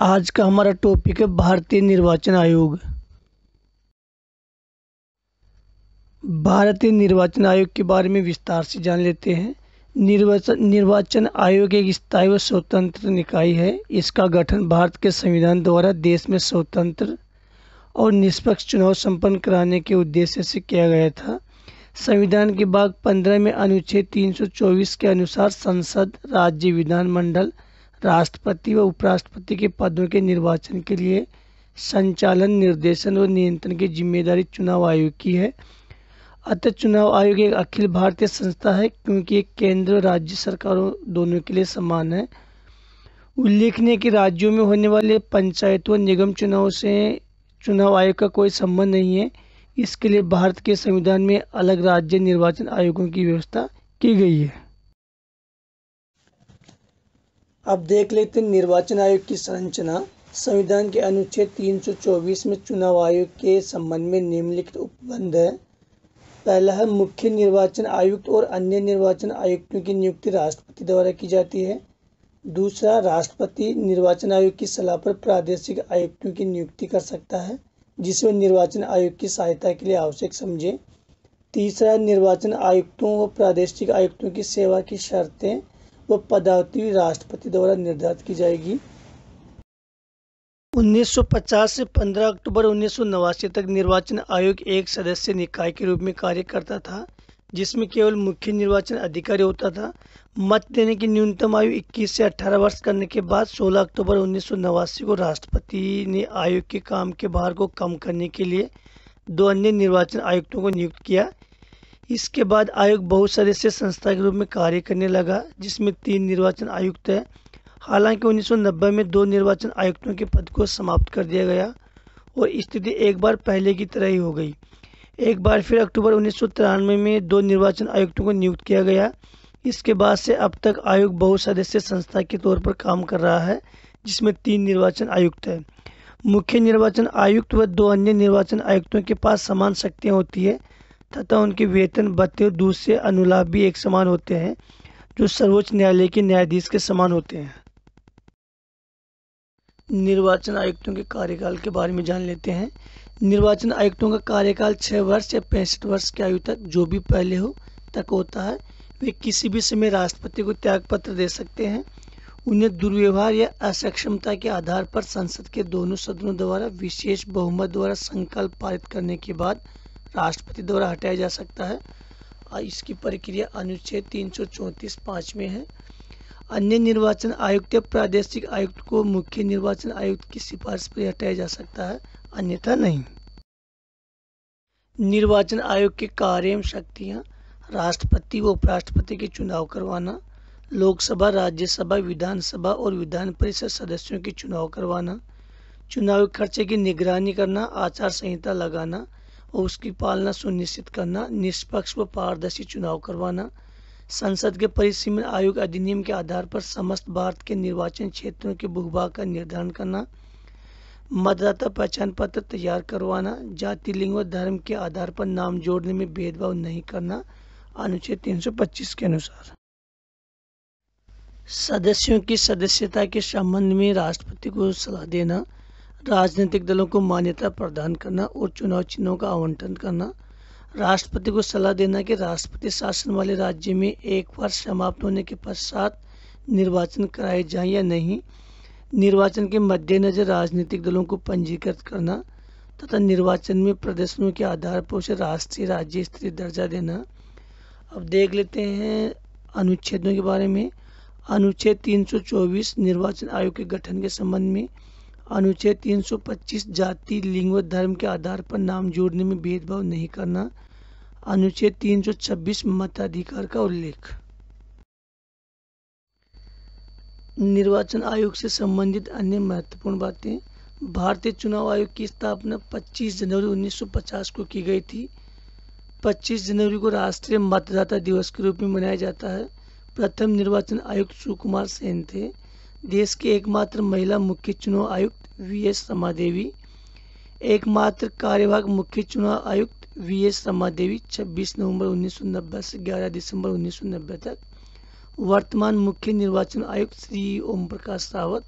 आज का हमारा टॉपिक है भारतीय निर्वाचन आयोग। भारतीय निर्वाचन आयोग के बारे में विस्तार से जान लेते हैं। निर्वाचन आयोग एक स्थायी व स्वतंत्र निकाय है। इसका गठन भारत के संविधान द्वारा देश में स्वतंत्र और निष्पक्ष चुनाव संपन्न कराने के उद्देश्य से किया गया था। संविधान के भाग 15 में अनुच्छेद 324 के अनुसार संसद, राज्य विधानमंडल, राष्ट्रपति व उपराष्ट्रपति के पदों के निर्वाचन के लिए संचालन, निर्देशन और नियंत्रण की जिम्मेदारी चुनाव आयोग की है। अतः चुनाव आयोग एक अखिल भारतीय संस्था है क्योंकि ये केंद्र और राज्य सरकारों दोनों के लिए समान है। उल्लेखनीय कि राज्यों में होने वाले पंचायत व निगम चुनाव से चुनाव आयोग का कोई संबंध नहीं है। इसके लिए भारत के संविधान में अलग राज्य निर्वाचन आयोगों की व्यवस्था की गई है। अब देख लेते हैं निर्वाचन आयोग की संरचना। संविधान के अनुच्छेद 324 में चुनाव आयोग के संबंध में निम्नलिखित उपबंध है। पहला है, मुख्य निर्वाचन आयुक्त और अन्य निर्वाचन आयुक्तों की नियुक्ति राष्ट्रपति द्वारा की जाती है। दूसरा, राष्ट्रपति निर्वाचन आयोग की सलाह पर प्रादेशिक आयुक्तों की नियुक्ति कर सकता है जिसे निर्वाचन आयोग की सहायता के लिए आवश्यक समझे। तीसरा, निर्वाचन आयुक्तों व प्रादेशिक आयुक्तों की सेवा की शर्तें व पदावधि राष्ट्रपति द्वारा निर्धारित की जाएगी। 1950 से 15 अक्टूबर 1989 तक निर्वाचन आयोग एक सदस्य निकाय के रूप में कार्य करता था जिसमें केवल मुख्य निर्वाचन अधिकारी होता था। मत देने की न्यूनतम आयु 21 से 18 वर्ष करने के बाद 16 अक्टूबर 1989 को राष्ट्रपति ने आयोग के काम के भार को कम करने के लिए 2 अन्य निर्वाचन आयुक्तों को नियुक्त किया। इसके बाद आयोग बहुसदस्यीय संस्था के रूप में कार्य करने लगा जिसमें 3 निर्वाचन आयुक्त हैं। हालांकि 1990 में 2 निर्वाचन आयुक्तों के पद को समाप्त कर दिया गया और स्थिति एक बार पहले की तरह ही हो गई। एक बार फिर अक्टूबर 1993 में 2 निर्वाचन आयुक्तों को नियुक्त किया गया। इसके बाद से अब तक आयोग बहुसदस्यीय संस्था के तौर पर काम कर रहा है जिसमें 3 निर्वाचन आयुक्त हैं। मुख्य निर्वाचन आयुक्त व 2 अन्य निर्वाचन आयुक्तों के पास समान शक्तियाँ होती है तथा उनके वेतन, भत्ते और दूसरे अनुलाभ भी एक समान होते हैं जो सर्वोच्च न्यायालय के न्यायाधीश के समान होते हैं। निर्वाचन आयुक्तों के कार्यकाल के बारे में जान लेते हैं। निर्वाचन आयुक्तों का कार्यकाल 6 वर्ष या 65 वर्ष की आयु तक, जो भी पहले हो, तक होता है। वे किसी भी समय राष्ट्रपति को त्यागपत्र दे सकते हैं। उन्हें दुर्व्यवहार या असक्षमता के आधार पर संसद के दोनों सदनों द्वारा विशेष बहुमत द्वारा संकल्प पारित करने के बाद राष्ट्रपति द्वारा हटाया जा सकता है। इसकी प्रक्रिया अनुच्छेद 334(5) में है। अन्य निर्वाचन आयुक्त या प्रादेशिक आयुक्त को मुख्य निर्वाचन आयुक्त की सिफारिश पर हटाया जा सकता है, अन्यथा नहीं। निर्वाचन आयोग के कार्य एवं शक्तियाँ: राष्ट्रपति व उपराष्ट्रपति के चुनाव करवाना, लोकसभा, राज्यसभा, विधानसभा और विधान परिषद सदस्यों के चुनाव करवाना, चुनावी खर्चे की निगरानी करना, आचार संहिता लगाना और उसकी पालना सुनिश्चित करना, निष्पक्ष व पारदर्शी चुनाव करवाना, संसद के परिसीमन आयोग अधिनियम के आधार पर समस्त भारत के निर्वाचन क्षेत्रों के भूभाग का निर्धारण करना, मतदाता पहचान पत्र तैयार करवाना, जाति, लिंग व धर्म के आधार पर नाम जोड़ने में भेदभाव नहीं करना, अनुच्छेद 325 के अनुसार। सदस्यों की सदस्यता के संबंध में राष्ट्रपति को सलाह देना, राजनीतिक दलों को मान्यता प्रदान करना और चुनाव चिन्हों का आवंटन करना, राष्ट्रपति को सलाह देना कि राष्ट्रपति शासन वाले राज्य में 1 वर्ष समाप्त होने के पश्चात निर्वाचन कराए जाएं या नहीं, निर्वाचन के मद्देनजर राजनीतिक दलों को पंजीकृत करना तथा निर्वाचन में प्रदर्शनों के आधार पर उसे राष्ट्रीय राज्य स्तरीय दर्जा देना। अब देख लेते हैं अनुच्छेदों के बारे में। अनुच्छेद 324 निर्वाचन आयोग के गठन के संबंध में। अनुच्छेद 325 जाति, लिंग व धर्म के आधार पर नाम जोड़ने में भेदभाव नहीं करना। अनुच्छेद 326 मताधिकार का उल्लेख। निर्वाचन आयोग से संबंधित अन्य महत्वपूर्ण बातें: भारतीय चुनाव आयोग की स्थापना 25 जनवरी 1950 को की गई थी। 25 जनवरी को राष्ट्रीय मतदाता दिवस के रूप में मनाया जाता है। प्रथम निर्वाचन आयुक्त सुकुमार सेन थे। देश की एकमात्र महिला मुख्य चुनाव आयुक्त वी.एस. रमादेवी। एकमात्र कार्यवाहक मुख्य चुनाव आयुक्त वी.एस. रमादेवी 26 नवंबर 1990 से 11 दिसंबर 1990 तक। वर्तमान मुख्य निर्वाचन आयुक्त श्री ओम प्रकाश रावत